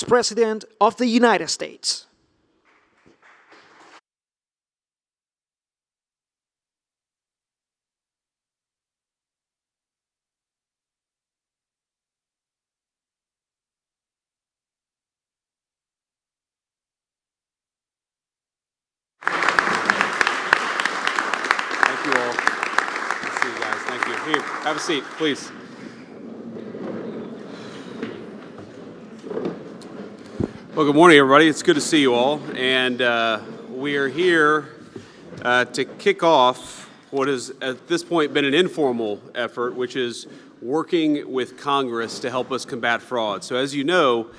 Vice President of the United States. Thank you all. Good to see you guys. Thank you. Here, have a seat, please. Well, good morning, everybody. It's good to see you all. And we are here to kick off what has, at this point, been an informal effort, which is working with Congress to help us combat fraud. So as you know,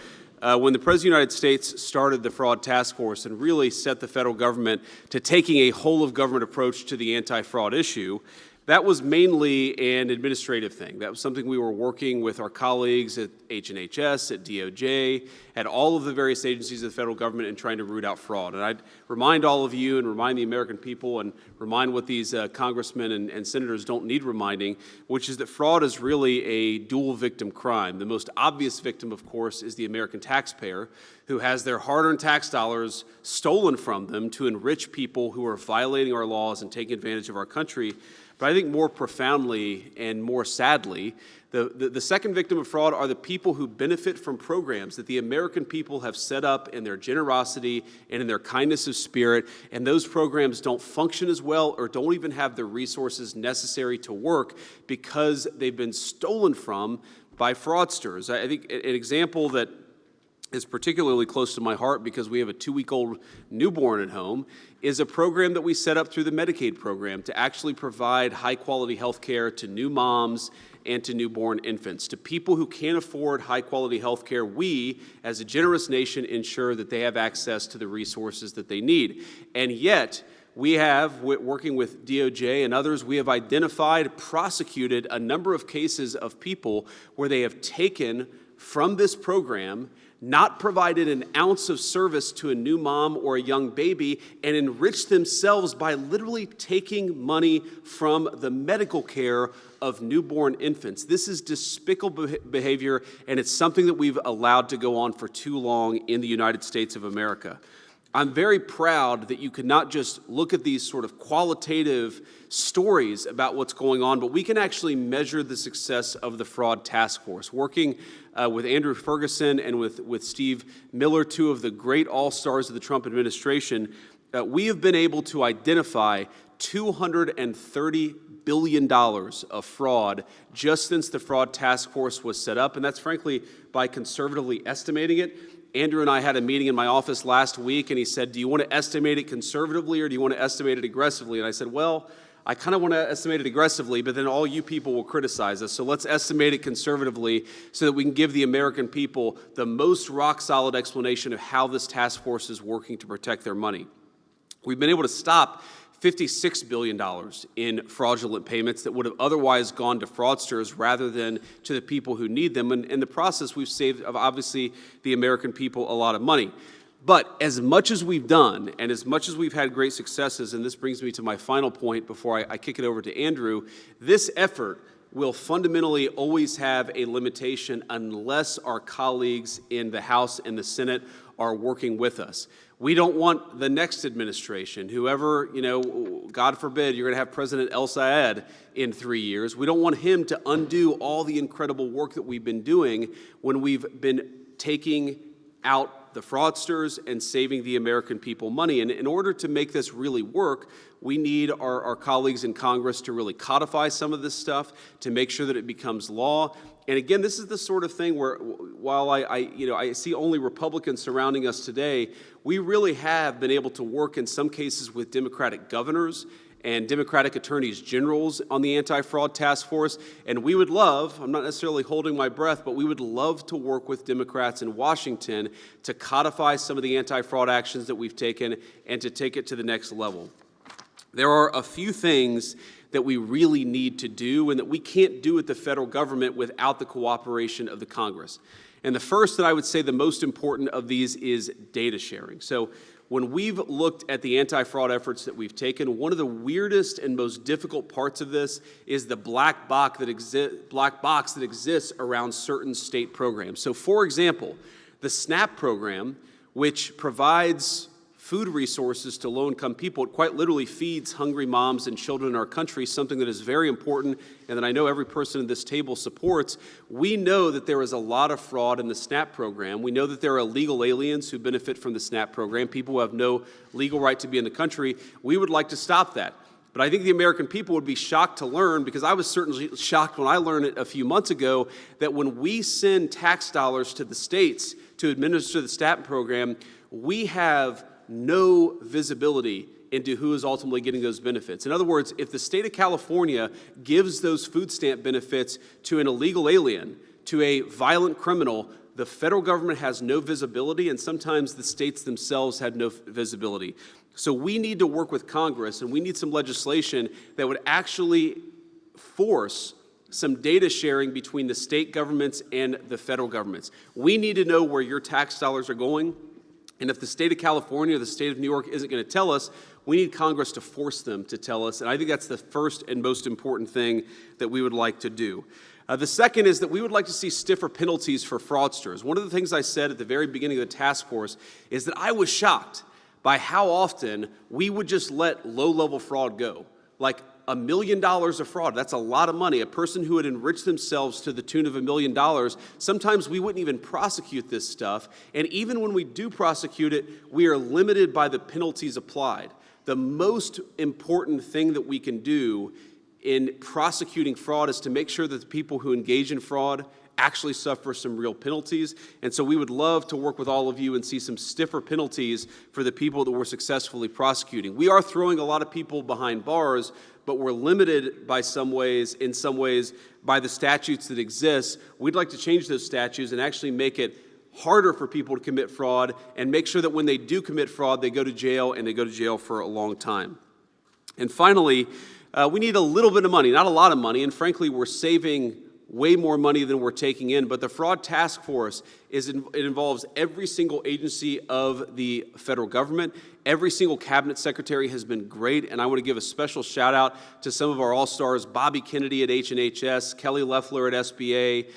when the President of the United States started the Fraud Task Force and really set the federal government to taking a whole-of-government approach to the anti-fraud issue, that was mainly an administrative thing. That was something we were working with our colleagues at H&HS, at DOJ, at all of the various agencies of the federal government in trying to root out fraud. And I'd remind all of you and remind the American people and remind what these congressmen and senators don't need reminding, which is that fraud is really a dual victim crime. The most obvious victim, of course, is the American taxpayer, who has their hard-earned tax dollars stolen from them to enrich people who are violating our laws and taking advantage of our country. But I think more profoundly and more sadly, the second victim of fraud are the people who benefit from programs that the American people have set up in their generosity and in their kindness of spirit, and those programs don't function as well or don't even have the resources necessary to work because they've been stolen from by fraudsters. I think an example that is particularly close to my heart because we have a 2-week-old newborn at home is a program that we set up through the Medicaid program to actually provide high-quality health care to new moms and to newborn infants. To people who can't afford high-quality health care, we, as a generous nation, ensure that they have access to the resources that they need. And yet, we have, working with DOJ and others, we have identified, prosecuted a number of cases of people where they have taken from this program, not provided an ounce of service to a new mom or a young baby, and enriched themselves by literally taking money from the medical care of newborn infants. This is despicable behavior, and it's something that we've allowed to go on for too long in the United States of America. I'm very proud that you could not just look at these sort of qualitative stories about what's going on, but we can actually measure the success of the Fraud Task Force. Working with Andrew Ferguson and with Steve Miller, two of the great all-stars of the Trump administration, we have been able to identify $230 billion of fraud just since the Fraud Task Force was set up, and that's frankly by conservatively estimating it. Andrew and I had a meeting in my office last week, and he said, do you want to estimate it conservatively or do you want to estimate it aggressively? And I said, well, I kind of want to estimate it aggressively, but then all you people will criticize us. So let's estimate it conservatively so that we can give the American people the most rock-solid explanation of how this task force is working to protect their money. We've been able to stop $56 billion in fraudulent payments that would have otherwise gone to fraudsters rather than to the people who need them. And in the process, we've saved, obviously, the American people a lot of money. But as much as we've done and as much as we've had great successes, and this brings me to my final point before I kick it over to Andrew, this effort will fundamentally always have a limitation unless our colleagues in the House and the Senate are working with us. We don't want the next administration, whoever, God forbid, you're going to have President El Sayed in 3 years. We don't want him to undo all the incredible work that we've been doing when we've been taking out the fraudsters and saving the American people money. And in order to make this really work, we need our colleagues in Congress to really codify some of this stuff, to make sure that it becomes law. And again, this is the sort of thing where, while I see only Republicans surrounding us today, we really have been able to work in some cases with Democratic governors and Democratic attorneys generals on the anti-fraud task force. And we would love, I'm not necessarily holding my breath, but we would love to work with Democrats in Washington to codify some of the anti-fraud actions that we've taken and to take it to the next level. There are a few things that we really need to do and that we can't do at the federal government without the cooperation of the Congress. And the first that I would say the most important of these is data sharing. So when we've looked at the anti-fraud efforts that we've taken, one of the weirdest and most difficult parts of this is the black box that exists around certain state programs. So for example, the SNAP program, which provides food resources to low-income people. It quite literally feeds hungry moms and children in our country, something that is very important and that I know every person at this table supports. We know that there is a lot of fraud in the SNAP program. We know that there are illegal aliens who benefit from the SNAP program, people who have no legal right to be in the country. We would like to stop that. But I think the American people would be shocked to learn, because I was certainly shocked when I learned it a few months ago, that when we send tax dollars to the states to administer the SNAP program, we have no visibility into who is ultimately getting those benefits. In other words, if the state of California gives those food stamp benefits to an illegal alien, to a violent criminal, the federal government has no visibility, and sometimes the states themselves have no visibility. So we need to work with Congress, and we need some legislation that would actually force some data sharing between the state governments and the federal governments. We need to know where your tax dollars are going. And if the state of California or the state of New York isn't going to tell us, we need Congress to force them to tell us. And I think that's the first and most important thing that we would like to do. The second is that we would like to see stiffer penalties for fraudsters. One of the things I said at the very beginning of the task force is that I was shocked by how often we would just let low-level fraud go. Like $1 million of fraud, that's a lot of money. A person who would enrich themselves to the tune of $1 million, sometimes we wouldn't even prosecute this stuff. And even when we do prosecute it, we are limited by the penalties applied. The most important thing that we can do in prosecuting fraud is to make sure that the people who engage in fraud actually suffer some real penalties. And so we would love to work with all of you and see some stiffer penalties for the people that we're successfully prosecuting. We are throwing a lot of people behind bars, but we're limited by in some ways, by the statutes that exist. We'd like to change those statutes and actually make it harder for people to commit fraud, and make sure that when they do commit fraud, they go to jail, and they go to jail for a long time. And finally, we need a little bit of money, not a lot of money, and frankly, we're saving way more money than we're taking in, but the Fraud Task Force, it involves every single agency of the federal government. Every single cabinet secretary has been great, and I want to give a special shout out to some of our all-stars, Bobby Kennedy at H&HS, Kelly Loeffler at SBA,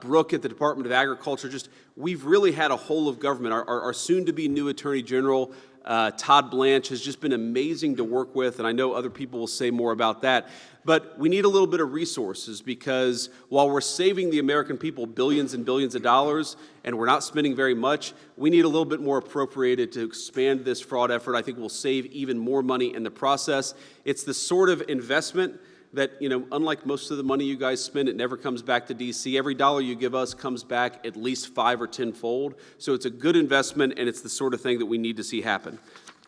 Brooke at the Department of Agriculture. We've really had a whole of government. Our soon-to-be new Attorney General, Todd Blanche, has just been amazing to work with, and I know other people will say more about that. But we need a little bit of resources, because while we're saving the American people billions and billions of dollars, and we're not spending very much, we need a little bit more appropriated to expand this fraud effort. I think we'll save even more money in the process. It's the sort of investment that, unlike most of the money you guys spend, it never comes back to D.C. Every dollar you give us comes back at least 5 or 10-fold. So it's a good investment, and it's the sort of thing that we need to see happen.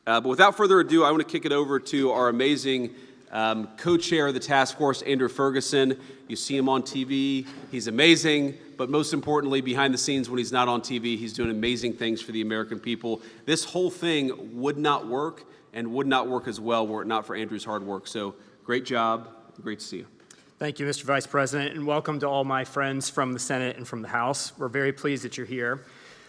But without further ado, I want to kick it over to our amazing co-chair of the task force, Andrew Ferguson. You see him on TV. He's amazing. But most importantly, behind the scenes when he's not on TV, he's doing amazing things for the American people. This whole thing would not work, and would not work as well were it not for Andrew's hard work. So great job. Great to see you. Thank you, Mr. Vice President, and welcome to all my friends from the Senate and from the House. We're very pleased that you're here.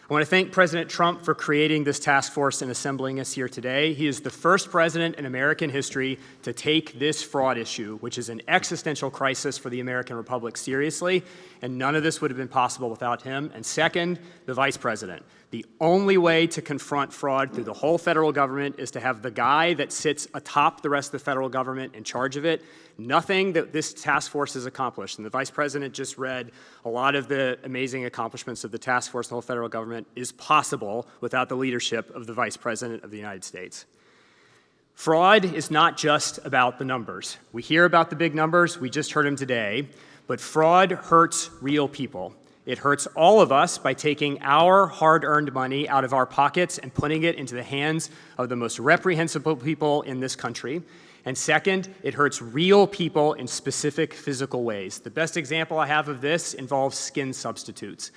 I want to thank President Trump for creating this task force and assembling us here today. He is the first president in American history to take this fraud issue, which is an existential crisis for the American Republic, seriously, and none of this would have been possible without him. And second, the Vice President. The only way to confront fraud through the whole federal government is to have the guy that sits atop the rest of the federal government in charge of it. Nothing that this task force has accomplished, and the Vice President just read a lot of the amazing accomplishments of the task force, the whole federal government, is possible without the leadership of the Vice President of the United States. Fraud is not just about the numbers. We hear about the big numbers, we just heard them today, but fraud hurts real people. It hurts all of us by taking our hard-earned money out of our pockets and putting it into the hands of the most reprehensible people in this country. And second, it hurts real people in specific physical ways. The best example I have of this involves skin substitutes.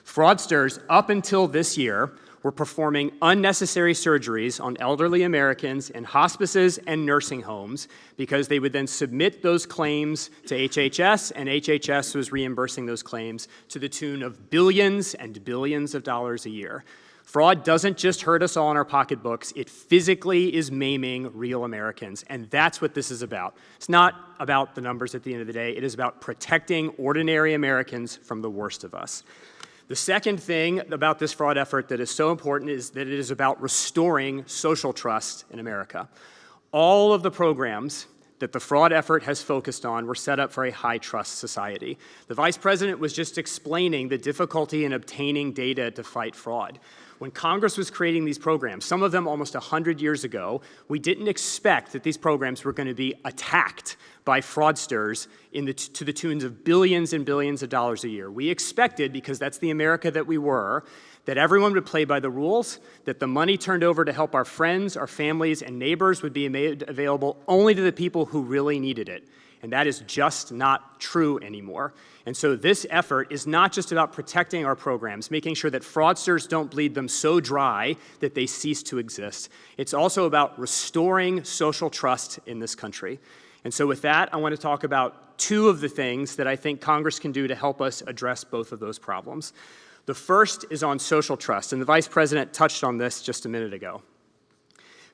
Fraudsters, up until this year, were performing unnecessary surgeries on elderly Americans in hospices and nursing homes because they would then submit those claims to HHS, and HHS was reimbursing those claims to the tune of billions and billions of dollars a year. Fraud doesn't just hurt us all in our pocketbooks, it physically is maiming real Americans, and that's what this is about. It's not about the numbers at the end of the day, it is about protecting ordinary Americans from the worst of us. The second thing about this fraud effort that is so important is that it is about restoring social trust in America. All of the programs that the fraud effort has focused on were set up for a high-trust society. The Vice President was just explaining the difficulty in obtaining data to fight fraud. When Congress was creating these programs, some of them almost 100 years ago, we didn't expect that these programs were going to be attacked by fraudsters to the tunes of billions and billions of dollars a year. We expected, because that's the America that we were, that everyone would play by the rules, that the money turned over to help our friends, our families, and neighbors would be made available only to the people who really needed it. And that is just not true anymore. And so this effort is not just about protecting our programs, making sure that fraudsters don't bleed them so dry that they cease to exist. It's also about restoring social trust in this country. And so with that, I want to talk about two of the things that I think Congress can do to help us address both of those problems. The first is on social trust, and the Vice President touched on this just a minute ago.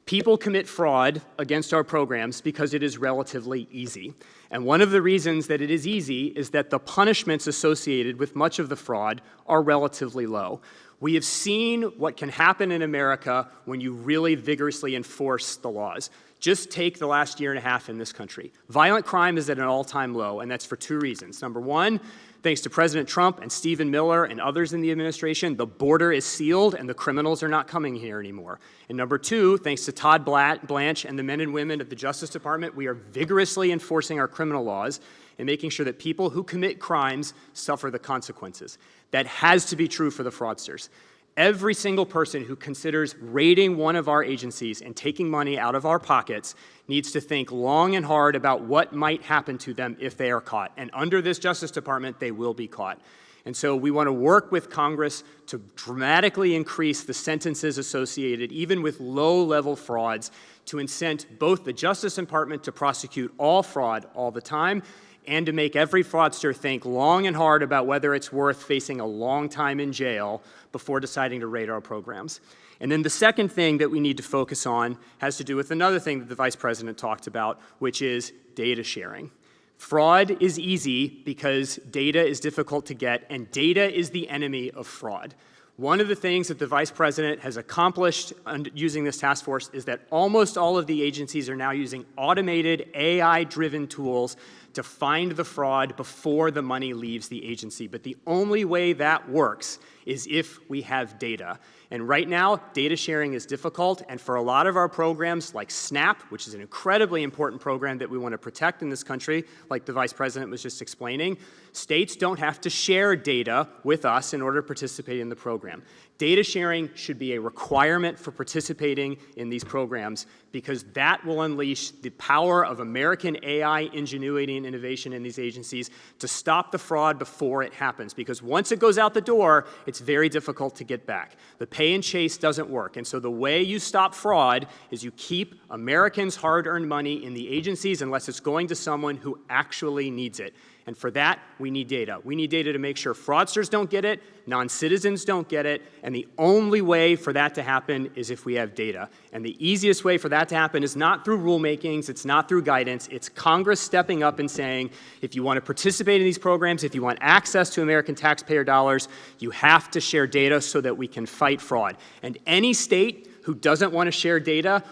People commit fraud against our programs because it is relatively easy. And one of the reasons that it is easy is that the punishments associated with much of the fraud are relatively low. We have seen what can happen in America when you really vigorously enforce the laws. Just take the last year and a half in this country. Violent crime is at an all-time low, and that's for two reasons. Number one, thanks to President Trump and Stephen Miller and others in the administration, the border is sealed and the criminals are not coming here anymore. And number two, thanks to Todd Blanche and the men and women of the Justice Department, we are vigorously enforcing our criminal laws and making sure that people who commit crimes suffer the consequences. That has to be true for the fraudsters. Every single person who considers raiding one of our agencies and taking money out of our pockets needs to think long and hard about what might happen to them if they are caught. And under this Justice Department, they will be caught. And so we want to work with Congress to dramatically increase the sentences associated, even with low-level frauds, to incent both the Justice Department to prosecute all fraud all the time and to make every fraudster think long and hard about whether it's worth facing a long time in jail before deciding to raid our programs. And then the second thing that we need to focus on has to do with another thing that the Vice President talked about, which is data sharing. Fraud is easy because data is difficult to get, and data is the enemy of fraud. One of the things that the Vice President has accomplished using this task force is that almost all of the agencies are now using automated AI-driven tools to find the fraud before the money leaves the agency. But the only way that works is if we have data. And right now, data sharing is difficult, and for a lot of our programs like SNAP, which is an incredibly important program that we want to protect in this country, like the Vice President was just explaining, states don't have to share data with us in order to participate in the program. Data sharing should be a requirement for participating in these programs because that will unleash the power of American AI ingenuity and innovation in these agencies to stop the fraud before it happens. Because once it goes out the door, it's very difficult to get back. The pay and chase doesn't work. And so the way you stop fraud is you keep Americans' hard-earned money in the agencies unless it's going to someone who actually needs it. And for that, we need data. We need data to make sure fraudsters don't get it, non-citizens don't get it, and the only way for that to happen is if we have data. And the easiest way for that to happen is not through rulemakings, it's not through guidance, it's Congress stepping up and saying, if you want to participate in these programs, if you want access to American taxpayer dollars, you have to share data so that we can fight fraud. And any state who doesn't want to share data,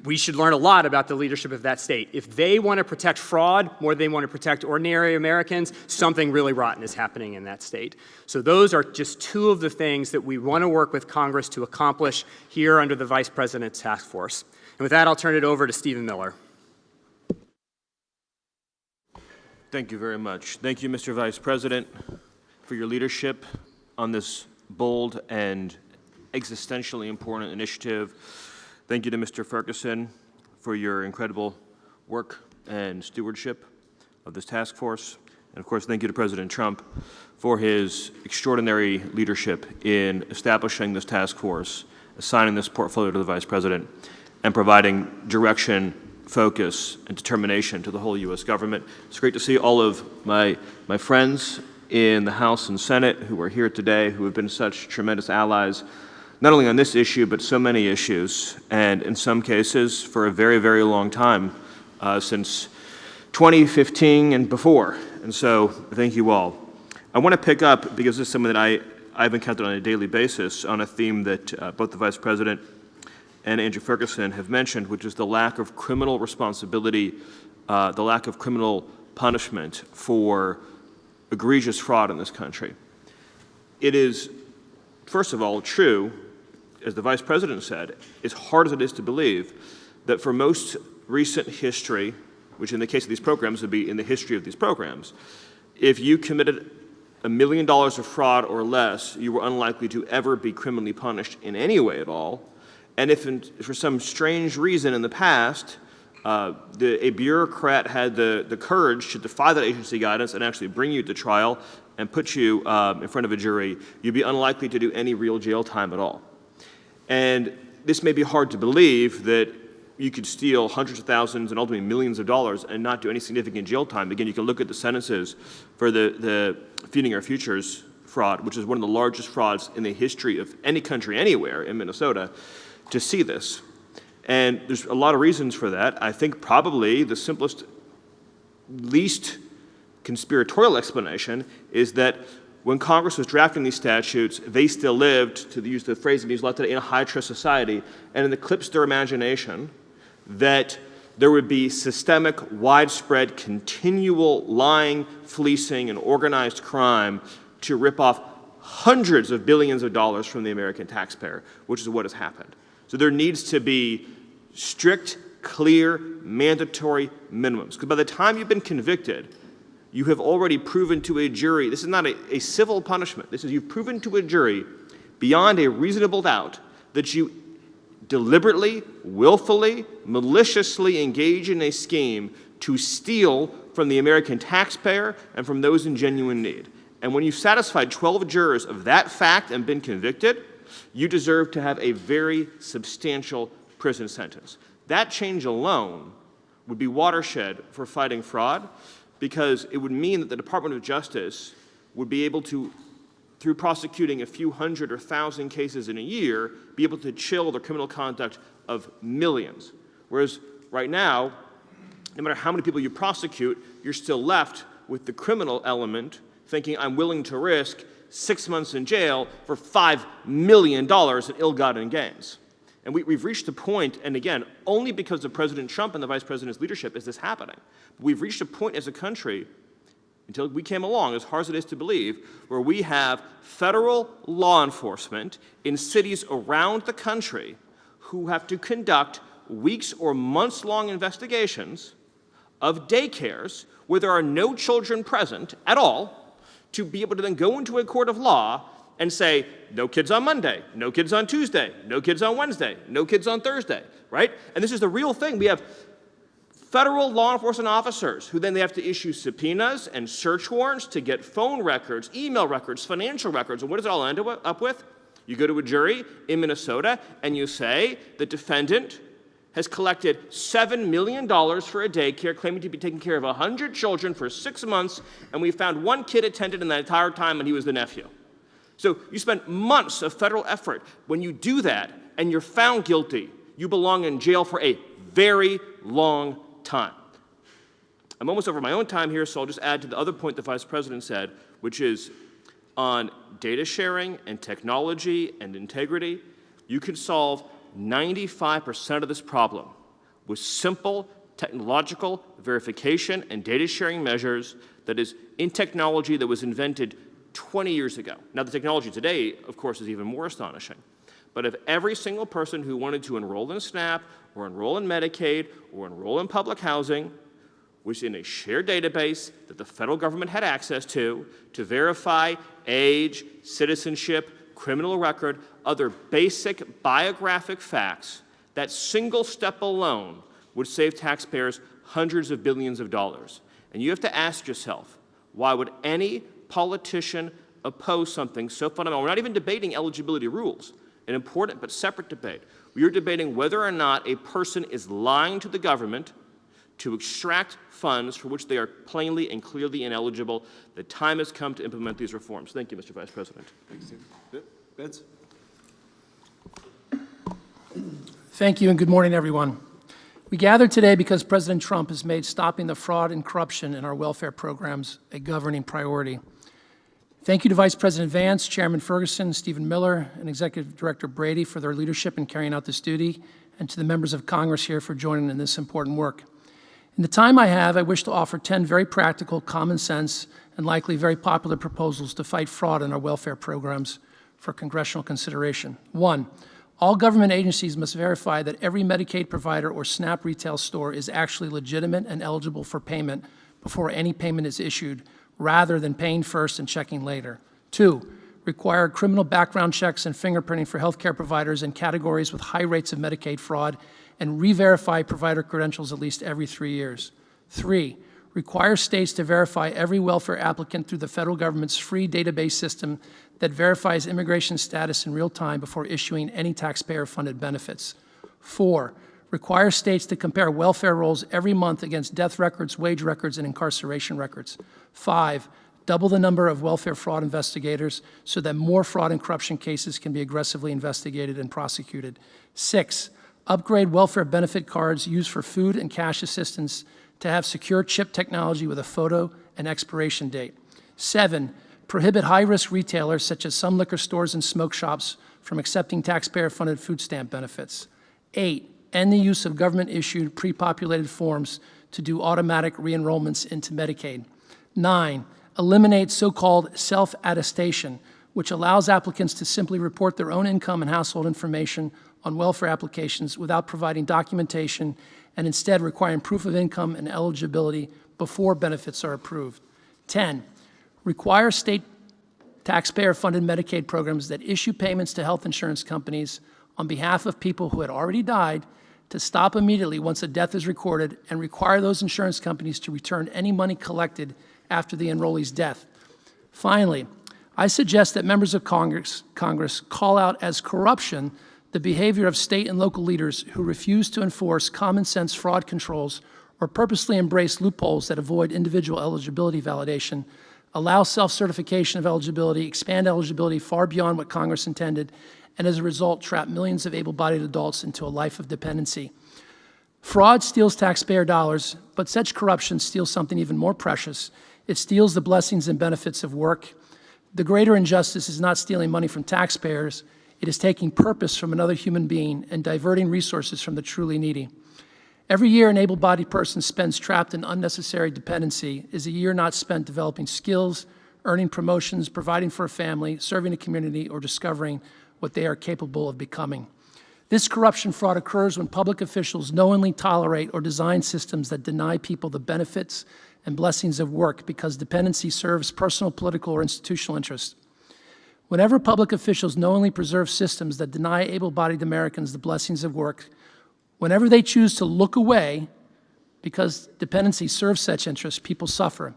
we should learn a lot about the leadership of that state. If they want to protect fraud more than they want to protect ordinary Americans, something really rotten is happening in that state. So those are just two of the things that we want to work with Congress to accomplish here under the Vice President's task force. And with that, I'll turn it over to Stephen Miller. Thank you very much. Thank you, Mr. Vice President, for your leadership on this bold and existentially important initiative. Thank you to Mr. Ferguson for your incredible work and stewardship of this task force. And of course, thank you to President Trump for his extraordinary leadership in establishing this task force, assigning this portfolio to the Vice President, and providing direction, focus, and determination to the whole U.S. government. It's great to see all of my friends in the House and Senate who are here today, who have been such tremendous allies, not only on this issue, but so many issues, and in some cases for a very, very long time, since 2015 and before. And so, thank you all. I want to pick up, because this is something that I've encountered on a daily basis on a theme that both the Vice President and Andrew Ferguson have mentioned, which is the lack of criminal responsibility, the lack of criminal punishment for egregious fraud in this country. It is, first of all, true, as the Vice President said, as hard as it is to believe, that for most recent history, which in the case of these programs would be in the history of these programs, if you committed $1 million of fraud or less, you were unlikely to ever be criminally punished in any way at all. And if for some strange reason in the past, a bureaucrat had the courage to defy that agency guidance and actually bring you to trial and put you in front of a jury, you'd be unlikely to do any real jail time at all. And this may be hard to believe, that you could steal hundreds of thousands and ultimately millions of dollars and not do any significant jail time. Again, you can look at the sentences for the Feeding Our Futures fraud, which is one of the largest frauds in the history of any country anywhere in Minnesota, to see this. And there's a lot of reasons for that. I think probably the simplest, least conspiratorial explanation is that when Congress was drafting these statutes, they still lived, to use the phrase that used a lot today, in a high-trust society, and it eclipsed their imagination that there would be systemic, widespread, continual lying, fleecing, and organized crime to rip off hundreds of billions of dollars from the American taxpayer, which is what has happened. So there needs to be strict, clear, mandatory minimums. Because by the time you've been convicted, you have already proven to a jury, this is not a civil punishment, this is you've proven to a jury beyond a reasonable doubt that you deliberately, willfully, maliciously engage in a scheme to steal from the American taxpayer and from those in genuine need. And when you've satisfied 12 jurors of that fact and been convicted, you deserve to have a very substantial prison sentence. That change alone would be watershed for fighting fraud, because it would mean that the Department of Justice would be able to, through prosecuting a few hundred or thousand cases in a year, be able to chill the criminal conduct of millions. Whereas right now, no matter how many people you prosecute, you're still left with the criminal element thinking, I'm willing to risk 6 months in jail for $5 million in ill-gotten gains. And we've reached a point, and again, only because of President Trump and the Vice President's leadership is this happening. We've reached a point as a country, until we came along, as hard as it is to believe, where we have federal law enforcement in cities around the country who have to conduct weeks or months-long investigations of daycares where there are no children present at all, to be able to then go into a court of law and say, no kids on Monday, no kids on Tuesday, no kids on Wednesday, no kids on Thursday, right? And this is the real thing. We have federal law enforcement officers who then they have to issue subpoenas and search warrants to get phone records, email records, financial records. And what does it all end up with? You go to a jury in Minnesota and you say the defendant has collected $7 million for a daycare, claiming to be taking care of 100 children for 6 months, and we found one kid attended in that entire time, and he was the nephew. So you spent months of federal effort. When you do that and you're found guilty, you belong in jail for a very long time. I'm almost over my own time here, so I'll just add to the other point the Vice President said, which is on data sharing and technology and integrity, you can solve 95% of this problem with simple technological verification and data sharing measures that is in technology that was invented 20 years ago. Now, the technology today, of course, is even more astonishing. But if every single person who wanted to enroll in SNAP or enroll in Medicaid or enroll in public housing was in a shared database that the federal government had access to verify age, citizenship, criminal record, other basic biographic facts, that single step alone would save taxpayers hundreds of billions of dollars. And you have to ask yourself, why would any politician oppose something so fundamental? We're not even debating eligibility rules, an important but separate debate. We are debating whether or not a person is lying to the government to extract funds for which they are plainly and clearly ineligible. The time has come to implement these reforms. Thank you, Mr. Vice President. Thanks, Tim. Vance? Thank you, and good morning, everyone. We gather today because President Trump has made stopping the fraud and corruption in our welfare programs a governing priority. Thank you to Vice President Vance, Chairman Ferguson, Stephen Miller, and Executive Director Brady for their leadership in carrying out this duty, and to the members of Congress here for joining in this important work. In the time I have, I wish to offer 10 very practical, common sense, and likely very popular proposals to fight fraud in our welfare programs for congressional consideration. 1, all government agencies must verify that every Medicaid provider or SNAP retail store is actually legitimate and eligible for payment before any payment is issued, rather than paying first and checking later. 2, require criminal background checks and fingerprinting for healthcare providers in categories with high rates of Medicaid fraud, and re-verify provider credentials at least every 3 years. 3, require states to verify every welfare applicant through the federal government's free database system that verifies immigration status in real time before issuing any taxpayer-funded benefits. 4, require states to compare welfare rolls every month against death records, wage records, and incarceration records. 5, double the number of welfare fraud investigators so that more fraud and corruption cases can be aggressively investigated and prosecuted. 6, upgrade welfare benefit cards used for food and cash assistance to have secure chip technology with a photo and expiration date. 7, prohibit high-risk retailers, such as some liquor stores and smoke shops, from accepting taxpayer-funded food stamp benefits. 8, end the use of government-issued pre-populated forms to do automatic re-enrollments into Medicaid. 9, eliminate so-called self-attestation, which allows applicants to simply report their own income and household information on welfare applications without providing documentation, and instead requiring proof of income and eligibility before benefits are approved. 10, require state taxpayer-funded Medicaid programs that issue payments to health insurance companies on behalf of people who had already died to stop immediately once a death is recorded, and require those insurance companies to return any money collected after the enrollee's death. Finally, I suggest that members of Congress call out as corruption the behavior of state and local leaders who refuse to enforce common sense fraud controls or purposely embrace loopholes that avoid individual eligibility validation, allow self-certification of eligibility, expand eligibility far beyond what Congress intended, and as a result trap millions of able-bodied adults into a life of dependency. Fraud steals taxpayer dollars, but such corruption steals something even more precious. It steals the blessings and benefits of work. The greater injustice is not stealing money from taxpayers. It is taking purpose from another human being and diverting resources from the truly needy. Every year an able-bodied person spends trapped in unnecessary dependency is a year not spent developing skills, earning promotions, providing for a family, serving a community, or discovering what they are capable of becoming. This corruption fraud occurs when public officials knowingly tolerate or design systems that deny people the benefits and blessings of work because dependency serves personal, political, or institutional interests. Whenever public officials knowingly preserve systems that deny able-bodied Americans the blessings of work, whenever they choose to look away because dependency serves such interests, people suffer,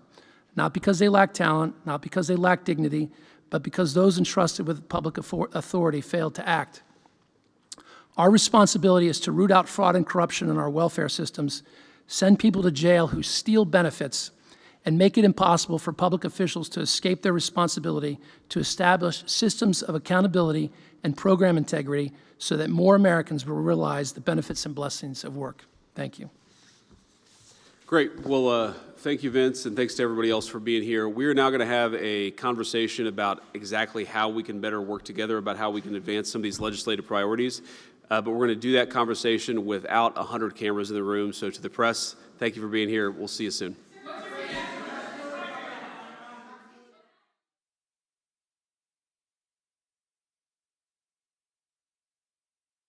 not because they lack talent, not because they lack dignity, but because those entrusted with public authority failed to act. Our responsibility is to root out fraud and corruption in our welfare systems, send people to jail who steal benefits, and make it impossible for public officials to escape their responsibility to establish systems of accountability and program integrity so that more Americans will realize the benefits and blessings of work. Thank you. Great. Well, thank you, Vince, and thanks to everybody else for being here. We are now going to have a conversation about exactly how we can better work together, about how we can advance some of these legislative priorities. But we're going to do that conversation without 100 cameras in the room. So to the press, thank you for being here. We'll see you soon.